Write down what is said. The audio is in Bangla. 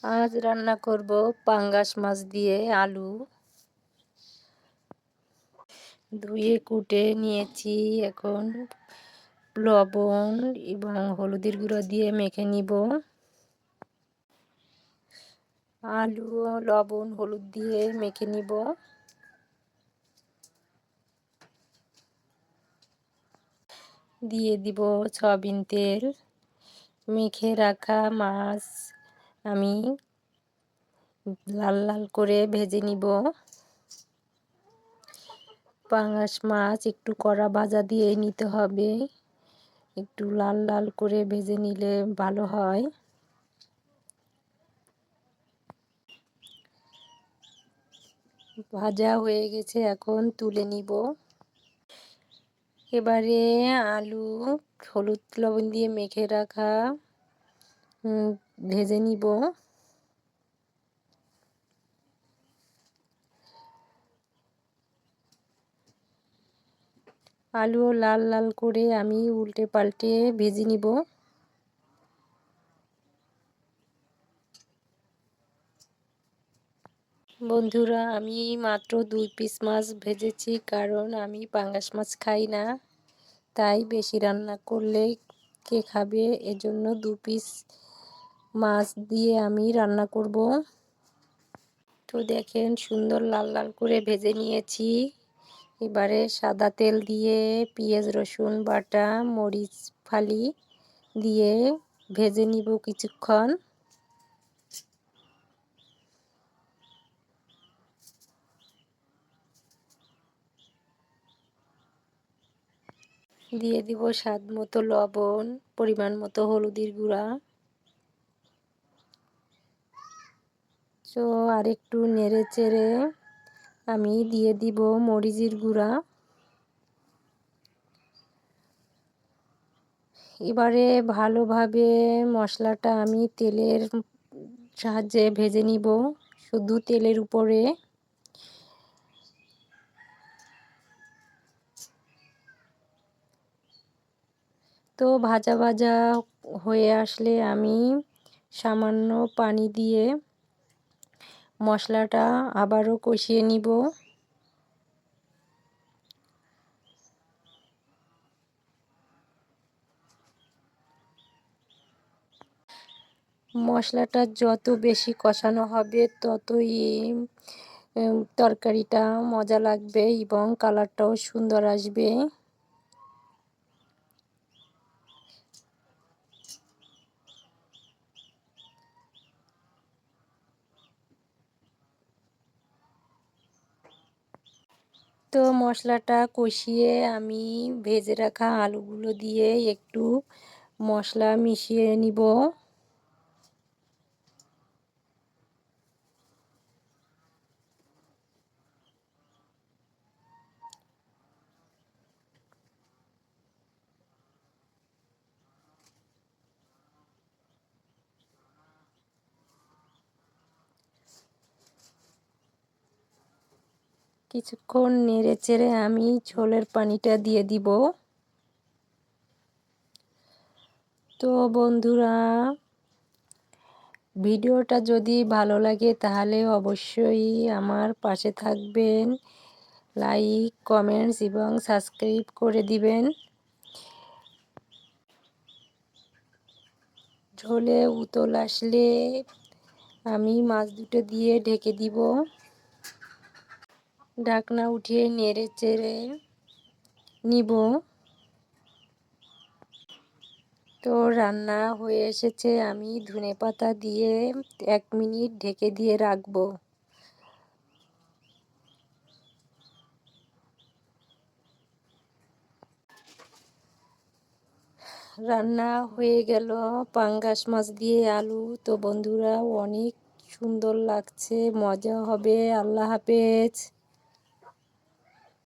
আজ রান্না করব পাঙ্গাস মাছ দিয়ে আলু। ধুয়ে কুটে নিয়েছি, এখন লবণ এবং হলুদের গুঁড়ো দিয়ে মেখে নিব। আলু লবণ হলুদ দিয়ে মেখে নিব। দিয়ে দিব সয়াবিন তেল। মেখে রাখা মাছ আমি লাল লাল করে ভেজে নিব। পাঙ্গাস মাছ একটু কড়া ভাজা দিয়ে নিতে হবে, একটু লাল লাল করে ভেজে নিলে ভালো হয়। ভাজা হয়ে গেছে, এখন তুলে নিব। এবারে আলু হলুদ লবণ দিয়ে মেখে রাখা ভেজে নিব। আলু লাল লাল করে আমি উল্টে পাল্টে ভেজে নিব। বন্ধুরা, আমি মাত্র 2 পিস মাছ ভেজেছি, কারণ আমি পাঙ্গাস মাছ খাই না, তাই বেশি রান্না করলে কে খাবে, এজন্য 2 পিস মাছ দিয়ে আমি রান্না করব। তো দেখেন, সুন্দর লাল লাল করে ভেজে নিয়েছি। এবারে সাদা তেল দিয়ে পেঁয়াজ রসুন বাটা মরিচ ফালি দিয়ে ভেজে নিব কিছুক্ষণ। দিয়ে দিব স্বাদ মতো লবণ, পরিমাণ মতো হলুদের গুঁড়া। তো আরেকটু নেড়ে চেড়ে আমি দিয়ে দিব মরিচের গুঁড়া। এবারে ভালোভাবে মশলাটা আমি তেলের সাহায্যে ভেজে নিব, শুধু তেলের উপরে। তো ভাজা ভাজা হয়ে আসলে আমি সামান্য পানি দিয়ে মশলাটা আবারও কষিয়ে নিব। মশলাটা যত বেশি কষানো হবে ততই তরকারিটা মজা লাগবে এবং কালারটাও সুন্দর আসবে। তো মশলাটা কষিয়ে আমি ভেজে রাখা আলুগুলো দিয়ে একটু মশলা মিশিয়ে নিব। কিছুক্ষণ নেড়ে চেড়ে আমি ঝোলের পানিটা দিয়ে দিব। তো বন্ধুরা, ভিডিওটা যদি ভালো লাগে তাহলে অবশ্যই আমার পাশে থাকবেন, লাইক কমেন্টস এবং সাবস্ক্রাইব করে দিবেন। ঝোলে উতল আসলে আমি মাছ দুটো দিয়ে ঢেকে দিব। ঢাকনা উঠিয়ে নেড়ে চেড়ে নিব। তো রান্না হয়ে এসেছে, আমি ধনেপাতা দিয়ে 1 মিনিট ঢেকে দিয়ে রাখবো। রান্না হয়ে গেল পাঙ্গাস মাছ দিয়ে আলু। তো বন্ধুরা, অনেক সুন্দর লাগছে, মজা হবে। আল্লাহ হাফেজ।